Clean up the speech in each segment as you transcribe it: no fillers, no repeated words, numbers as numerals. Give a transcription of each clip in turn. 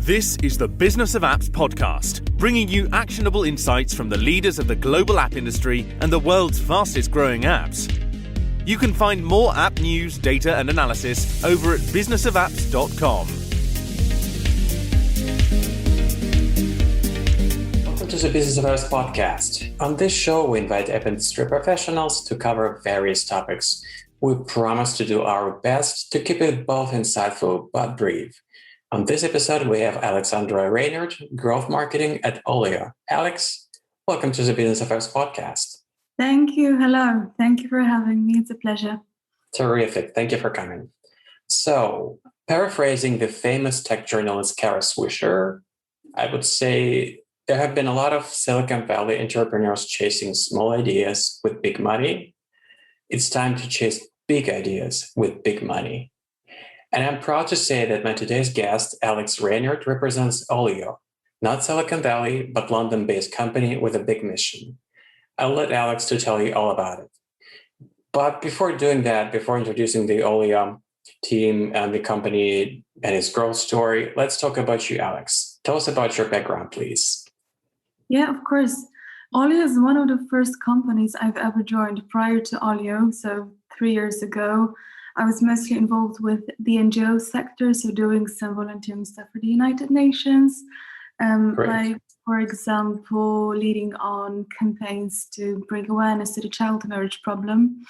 This is the Business of Apps podcast, bringing you actionable insights from the leaders of the global app industry and the world's fastest growing apps. You can find more app news, data and analysis over at businessofapps.com. Welcome to the Business of Apps podcast. On this show, we invite app industry professionals to cover various topics. We promise to do our best to keep it both insightful but brief. On this episode, we have Aleksandra Reinert, Growth Marketing at Olio. Alex, welcome to the Business of Apps podcast. Thank you. Hello. Thank you for having me. It's a pleasure. Terrific. Thank you for coming. So, paraphrasing the famous tech journalist Kara Swisher, I would say there have been a lot of Silicon Valley entrepreneurs chasing small ideas with big money. It's time to chase big ideas with big money. And I'm proud to say that my today's guest, Alex Reinert, represents Olio, not Silicon Valley, but London-based company with a big mission. I'll let Alex to tell you all about it. But before doing that, before introducing the Olio team and the company and its growth story, let's talk about you, Alex. Tell us about your background, please. Yeah, of course. Olio is one of the first companies I've ever joined prior to Olio. So 3 years ago, I was mostly involved with the NGO sector, so doing some volunteering stuff for the United Nations. Like, for example, leading on campaigns to bring awareness to the child marriage problem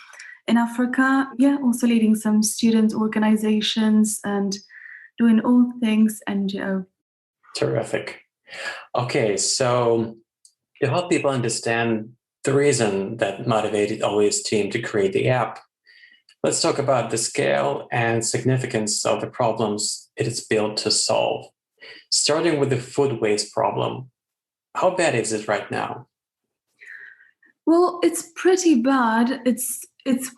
in Africa. Yeah, also leading some student organizations and doing all things NGO. Terrific. Okay, so to help people understand the reason that motivated Olio's team to create the app, let's talk about the scale and significance of the problems it is built to solve. Starting with the food waste problem, how bad is it right now? Well, it's pretty bad. It's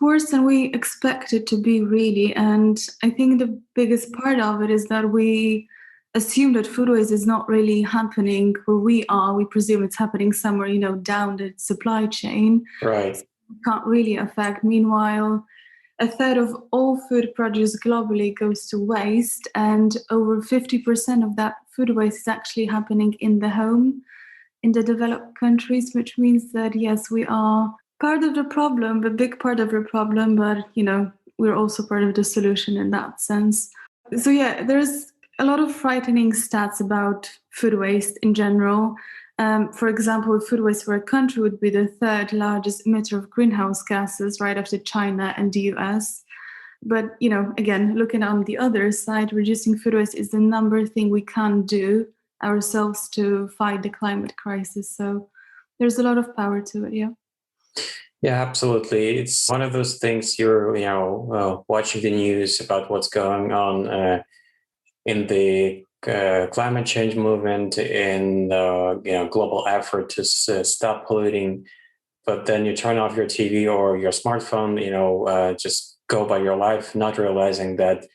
worse than we expect it to be, really. And I think the biggest part of it is that we assume that food waste is not really happening where we are. We presume it's happening somewhere, down the supply chain. Right. So it can't really affect. Meanwhile, a third of all food produce globally goes to waste, and over 50% of that food waste is actually happening in the home in the developed countries, which means that, yes, we are part of the problem, a big part of the problem, but, we're also part of the solution in that sense. So, yeah, there's a lot of frightening stats about food waste in general. For example, food waste for a country would be the third largest emitter of greenhouse gases, right after China and the US. But, again, looking on the other side, reducing food waste is the number thing we can do ourselves to fight the climate crisis. So there's a lot of power to it, yeah. Yeah, absolutely. It's one of those things you're, watching the news about what's going on in the climate change movement, in the global effort to stop polluting, but then you turn off your TV or your smartphone, just go by your life, not realizing that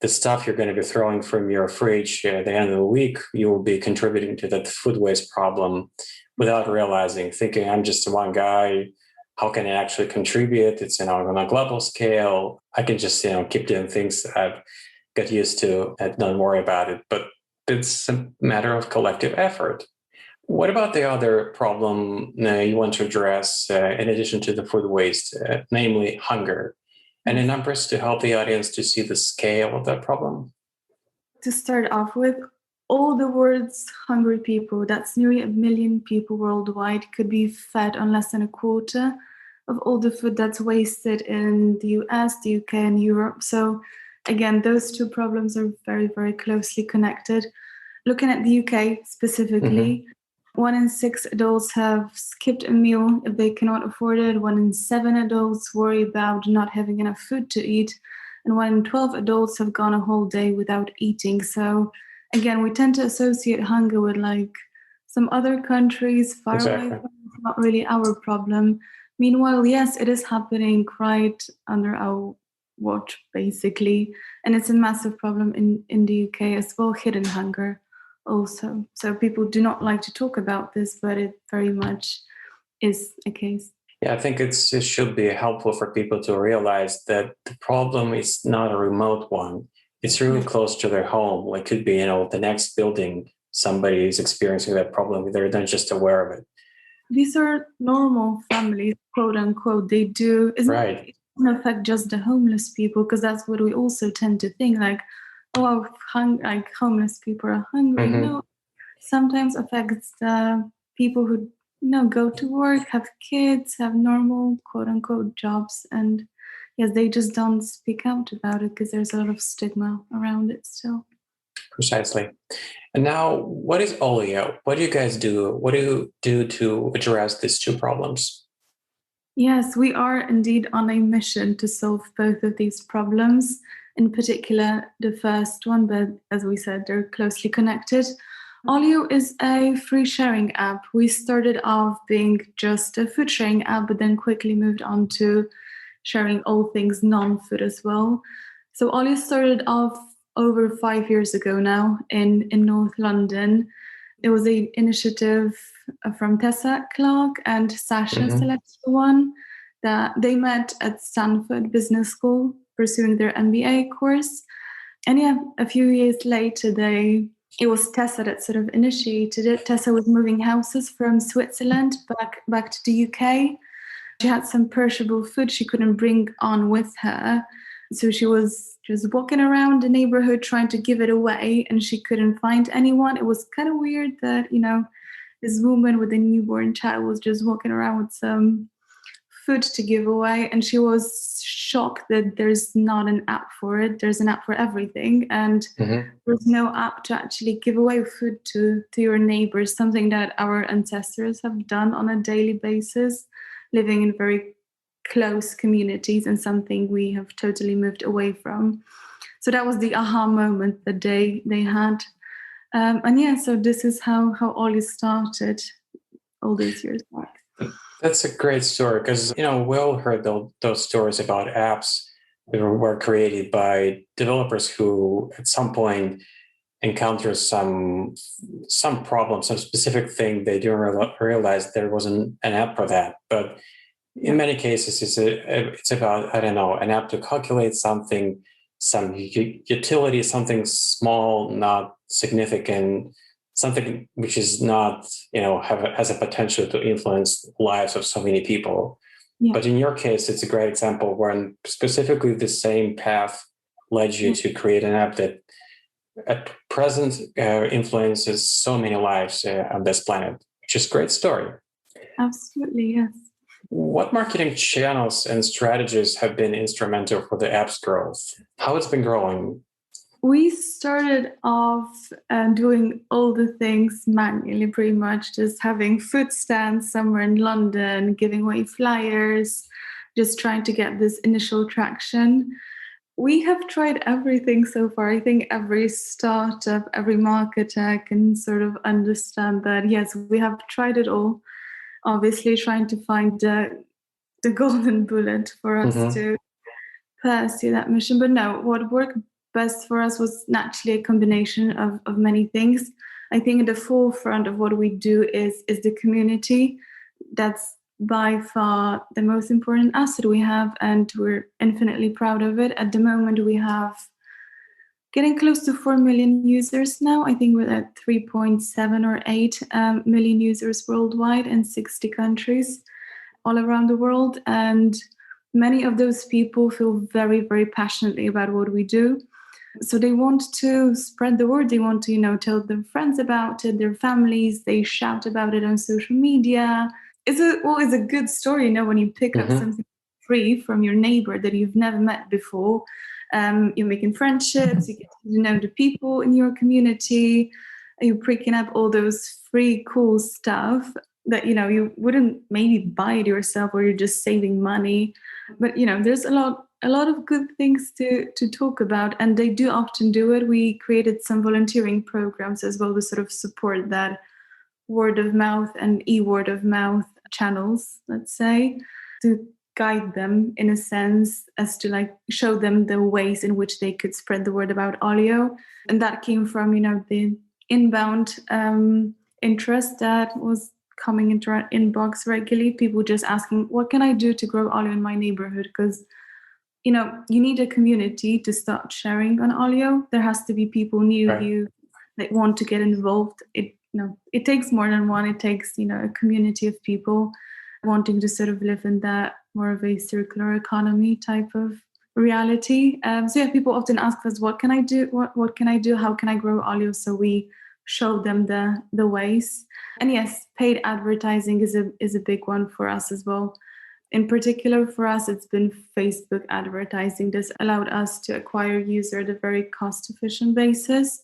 the stuff you're going to be throwing from your fridge at the end of the week, you will be contributing to that food waste problem without realizing, thinking I'm just one guy. How can I actually contribute? It's on a global scale. I can just keep doing things that I've got used to and don't worry about it. But it's a matter of collective effort. What about the other problem you want to address in addition to the food waste, namely hunger? Any numbers to help the audience to see the scale of that problem? To start off with, all the world's hungry people, that's nearly 1 million people worldwide, could be fed on less than a quarter of all the food that's wasted in the US, the UK, and Europe. So again, those two problems are very, very closely connected. Looking at the UK specifically, 1 in 6 adults have skipped a meal if they cannot afford it. 1 in 7 adults worry about not having enough food to eat. And 1 in 12 adults have gone a whole day without eating. So again, we tend to associate hunger with some other countries far away from it's not really our problem. Meanwhile, yes, it is happening right under our watch, basically. And it's a massive problem in the UK as well, hidden hunger also. So people do not like to talk about this, but it very much is a case. Yeah, I think it should be helpful for people to realize that the problem is not a remote one. it's really close to their home. Like could be, the next building, somebody is experiencing that problem. They're not just aware of it. These are normal families, quote unquote. They do, Right. it doesn't affect just the homeless people, because that's what we also tend to think, like, oh, like homeless people are hungry. Mhm. No, sometimes affects the people who go to work, have kids, have normal quote unquote jobs, and yes, they just don't speak out about it because there's a lot of stigma around it still. Precisely. And now, what is Olio? What do you guys do? What do you do to address these two problems? Yes, we are indeed on a mission to solve both of these problems, in particular the first one, but as we said, they're closely connected. Olio is a free sharing app. We started off being just a food sharing app, but then quickly moved on to sharing all things non-food as well. So Olio started off over 5 years ago now in North London. It was an initiative from Tessa Clark and Sasha One that they met at Stanford Business School pursuing their MBA course. And yeah, a few years later, it was Tessa that sort of initiated it. Tessa was moving houses from Switzerland back to the UK. She had some perishable food she couldn't bring on with her. So she was just walking around the neighborhood trying to give it away, and she couldn't find anyone. It was kind of weird that, this woman with a newborn child was just walking around with some food to give away. And she was shocked that there's not an app for it. There's an app for everything. And there's no app to actually give away food to your neighbors, something that our ancestors have done on a daily basis, living in very close communities, and something we have totally moved away from. So that was the aha moment that they had. And yeah, so this is how Ollie started all those years back. That's a great story because, we all heard those stories about apps that were created by developers who at some point encountered some problem, some specific thing. They didn't realize there wasn't an app for that. But in many cases, it's about, I don't know, an app to calculate something, some utility, something small, not significant, something which is not, has a potential to influence lives of so many people. Yeah. But in your case, it's a great example when specifically the same path led you to create an app that at present influences so many lives on this planet, which is a great story. Absolutely, yes. What marketing channels and strategies have been instrumental for the app's growth? How it's been growing? We started off doing all the things manually, pretty much just having food stands somewhere in London, giving away flyers, just trying to get this initial traction. We have tried everything so far. I think every startup, every marketer can sort of understand that, yes, we have tried it all. Obviously, trying to find the golden bullet for us to pursue that mission. But no, what worked best for us was naturally a combination of many things. I think at the forefront of what we do is the community. That's by far the most important asset we have, and we're infinitely proud of it. At the moment, we have getting close to 4 million users now. I think we're at 3.7 or 8 million users worldwide in 60 countries all around the world. And many of those people feel very, very passionately about what we do. So they want to spread the word. They want to, tell their friends about it, their families. They shout about it on social media. It's always a good story, when you pick up something free from your neighbor that you've never met before. You're making friendships, you get to know the people in your community, you're picking up all those free, cool stuff that, you wouldn't maybe buy it yourself, or you're just saving money. But, there's a lot of good things to talk about, and they do often do it. We created some volunteering programs as well to sort of support that word of mouth and e-word of mouth channels, let's say, to guide them in a sense as to show them the ways in which they could spread the word about Olio. And that came from, the inbound interest that was coming into our inbox regularly. People just asking, what can I do to grow Olio in my neighborhood? Because you need a community to start sharing on Olio. There has to be people near Right. you that want to get involved. It takes more than one. It takes, a community of people wanting to sort of live in that more of a circular economy type of reality. So yeah, people often ask us, what can I do? What can I do? How can I grow Olio? So we show them the ways. And yes, paid advertising is a big one for us as well. In particular, for us, it's been Facebook advertising. This allowed us to acquire user at a very cost-efficient basis,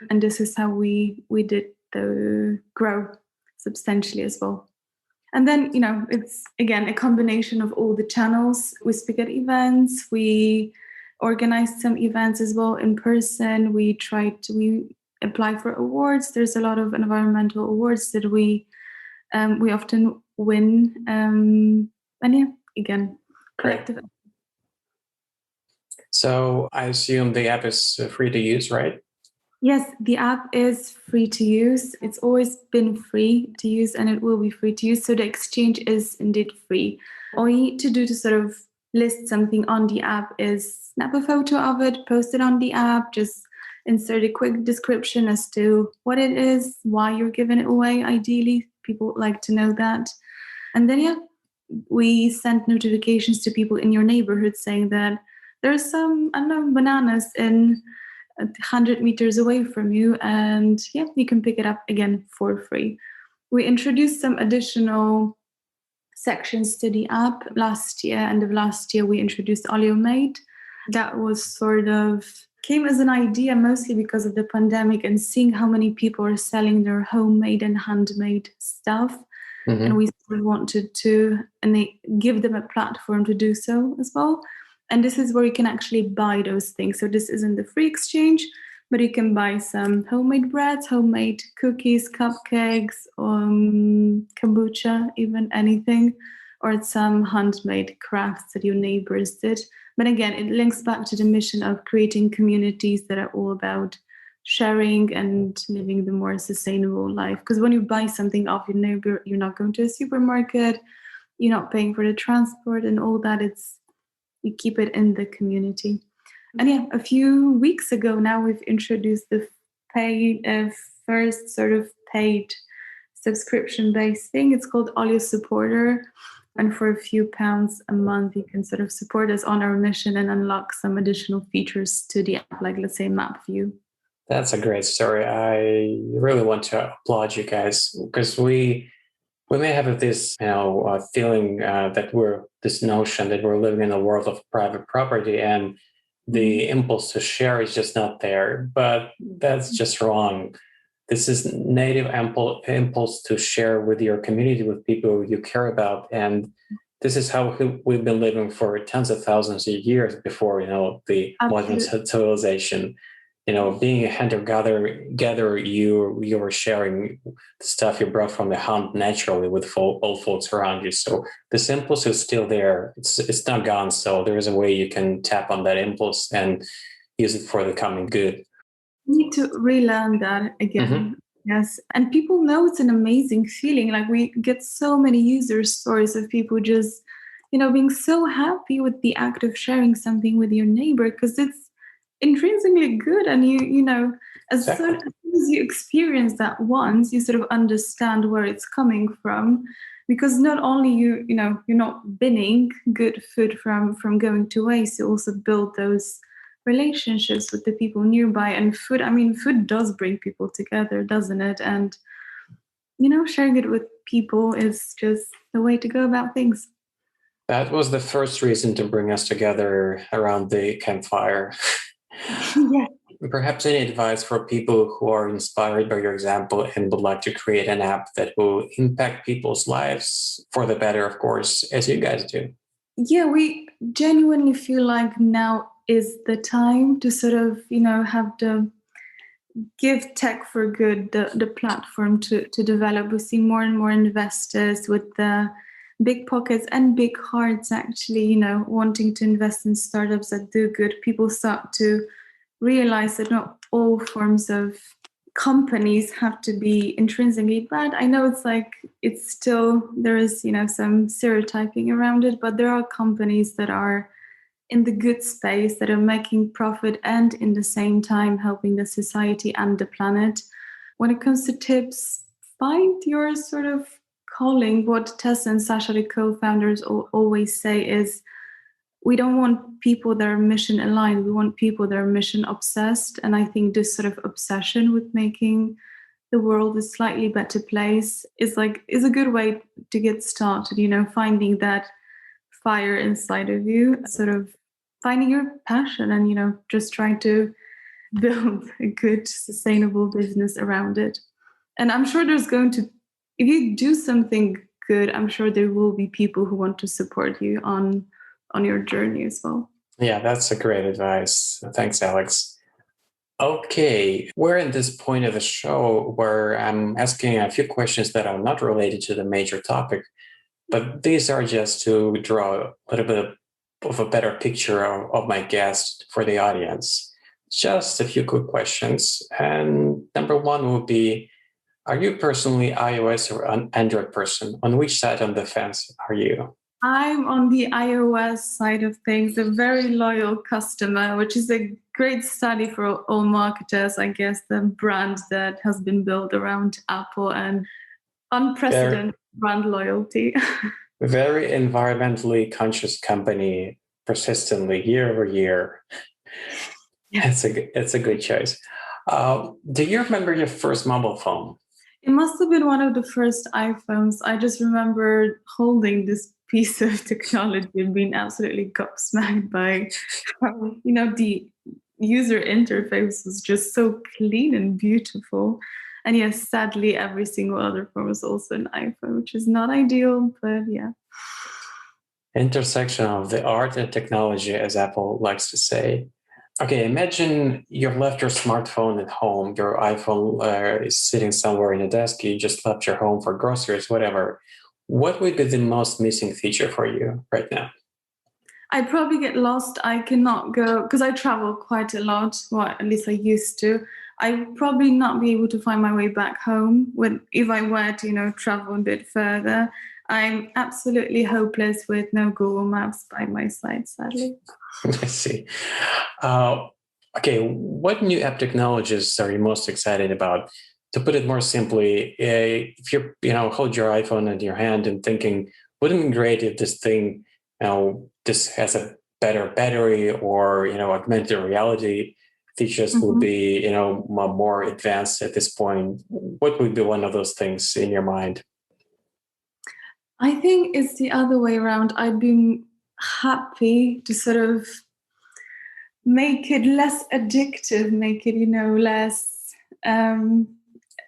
and this is how we did the grow substantially as well. And then, it's again a combination of all the channels. We speak at events. We organized some events as well in person. We apply for awards. There's a lot of environmental awards that we often win. And yeah, again, collective. So I assume the app is free to use, right? Yes, the app is free to use. It's always been free to use and it will be free to use. So the exchange is indeed free. All you need to do to sort of list something on the app is snap a photo of it, post it on the app, just insert a quick description as to what it is, why you're giving it away. Ideally, people would like to know that. And then, yeah, we send notifications to people in your neighborhood saying that there's some, bananas in 100 meters away from you, and yeah, you can pick it up again for free. We introduced some additional sections to the app last year. End of last year, we introduced Olio Made. That was sort of came as an idea mostly because of the pandemic and seeing how many people are selling their homemade and handmade stuff. Mm-hmm. And we sort of wanted to give them a platform to do so as well. And this is where you can actually buy those things. So this isn't the free exchange, but you can buy some homemade breads, homemade cookies, cupcakes, kombucha, even anything, or some handmade crafts that your neighbors did. But again, it links back to the mission of creating communities that are all about sharing and living the more sustainable life. Because when you buy something off your neighbor, you're not going to a supermarket, you're not paying for the transport and all that. You keep it in the community. And yeah, a few weeks ago now, we've introduced the first sort of paid subscription-based thing. It's called Olio Supporter. And for a few pounds a month, you can sort of support us on our mission and unlock some additional features to the app, like let's say map view. That's a great story. I really want to applaud you guys because we may have this, feeling that this notion that we're living in a world of private property and the impulse to share is just not there. But that's just wrong. This is native impulse to share with your community, with people you care about. And this is how we've been living for tens of thousands of years before, the modern civilization. Being a hunter-gatherer, you were sharing the stuff you brought from the hunt naturally with old folks around you. So this impulse is still there. It's not gone. So there is a way you can tap on that impulse and use it for the common good. We need to relearn that again. Mm-hmm. Yes. And people know it's an amazing feeling. Like we get so many user stories of people just, being so happy with the act of sharing something with your neighbor because it's intrinsically good, and as soon as you experience that once, you sort of understand where it's coming from, because not only you're not binning good food from going to waste, you also build those relationships with the people nearby. And food does bring people together, doesn't it? And sharing it with people is just the way to go about things. That was the first reason to bring us together around the campfire. Yeah. Perhaps any advice for people who are inspired by your example and would like to create an app that will impact people's lives for the better, of course, as you guys do? Yeah, we genuinely feel like now is the time to sort of, have the give tech for good, the platform to develop. We see more and more investors with the big pockets and big hearts actually, wanting to invest in startups that do good. People start to realize that not all forms of companies have to be intrinsically bad. I know it's still, there is, some stereotyping around it, but there are companies that are in the good space, that are making profit and in the same time helping the society and the planet. When it comes to tips, find your sort of calling. What Tessa and Sasha, the co-founders, always say is, we don't want people that are mission aligned. We want people that are mission obsessed. And I think this sort of obsession with making the world a slightly better place is a good way to get started, finding that fire inside of you, sort of finding your passion and, just trying to build a good, sustainable business around it. And I'm sure if you do something good, I'm sure there will be people who want to support you on your journey as well. Yeah, that's a great advice. Thanks, Alex. Okay, we're in this point of the show where I'm asking a few questions that are not related to the major topic, but these are just to draw a little bit of a better picture of my guest for the audience. Just a few quick questions. And number one would be, are you personally iOS or an Android person? On which side on the fence are you? I'm on the iOS side of things, a very loyal customer, which is a great study for all marketers, I guess, the brand that has been built around Apple and unprecedented brand loyalty. Very environmentally conscious company, persistently year over year. Yeah. It's a good choice. Do you remember your first mobile phone? It must have been one of the first iPhones. I just remember holding this piece of technology and being absolutely gobsmacked by how, the user interface was just so clean and beautiful. And yes, sadly, every single other phone was also an iPhone, which is not ideal, but yeah. Intersection of the art and technology, as Apple likes to say. Okay, imagine you've left your smartphone at home. Your iPhone is sitting somewhere in a desk. You just left your home for groceries, whatever. What would be the most missing feature for you right now? I probably get lost. I cannot go, because I travel quite a lot. Well, at least I used to. I would probably not be able to find my way back home if I were to, travel a bit further. I'm absolutely hopeless with no Google Maps by my side, sadly. I see. Okay, what new app technologies are you most excited about? To put it more simply, if you hold your iPhone in your hand and thinking, wouldn't it be great if this thing, this has a better battery or augmented reality features will be more advanced at this point? What would be one of those things in your mind? I think it's the other way around. I'd be happy to sort of make it less addictive, make it less.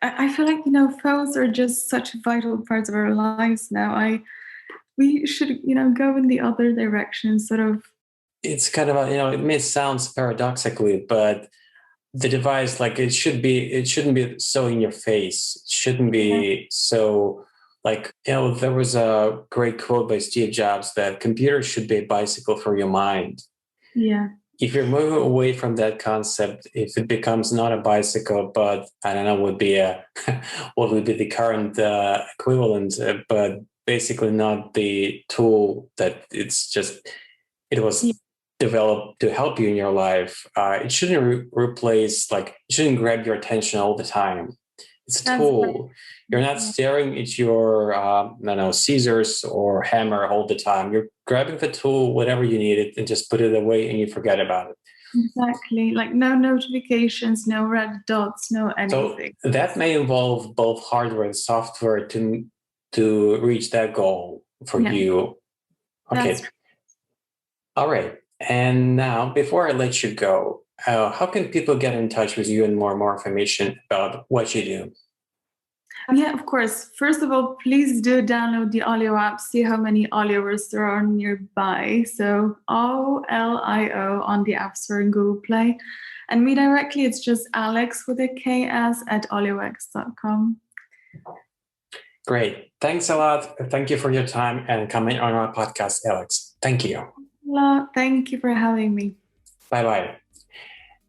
I feel like phones are just such vital parts of our lives now. We should go in the other direction, sort of. It's kind of it may sound paradoxically, but the device, it shouldn't be so in your face. It shouldn't be so there was a great quote by Steve Jobs that computers should be a bicycle for your mind. Yeah. If you're moving away from that concept, if it becomes not a bicycle, but I don't know, what would be the current equivalent, but basically not the tool that it was developed to help you in your life. It shouldn't replace, it shouldn't grab your attention all the time. It's a tool. Right. You're not staring at your scissors or hammer all the time. You're grabbing the tool, whatever you need it, and just put it away and you forget about it. Exactly. No notifications, no red dots, no anything. So that may involve both hardware and software to reach that goal for you. Okay. All right. And now, before I let you go, how can people get in touch with you and more information about what you do? Yeah, of course. First of all, please do download the Olio app, see how many Olios there are nearby. So OLIO on the App Store and Google Play. And me directly, it's just Alex with a KS at oliox.com. Great. Thanks a lot. Thank you for your time and coming on our podcast, Alex. Thank you. Thank you for having me. Bye-bye.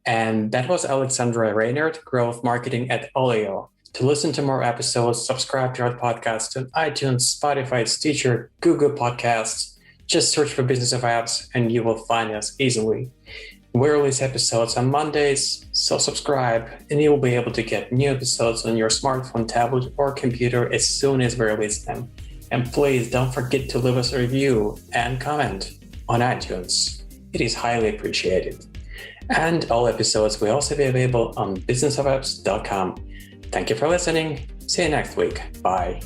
And that was Aleksandra Reinert, Growth Marketing at Olio. To listen to more episodes, subscribe to our podcast on iTunes, Spotify, Stitcher, Google Podcasts. Just search for Business of Apps and you will find us easily. We release episodes on Mondays, so subscribe and you will be able to get new episodes on your smartphone, tablet, or computer as soon as we release them. And please don't forget to leave us a review and comment on iTunes. It is highly appreciated. And all episodes will also be available on businessofapps.com. Thank you for listening. See you next week. Bye.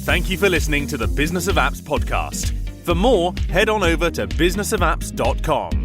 Thank you for listening to the Business of Apps podcast. For more, head on over to businessofapps.com.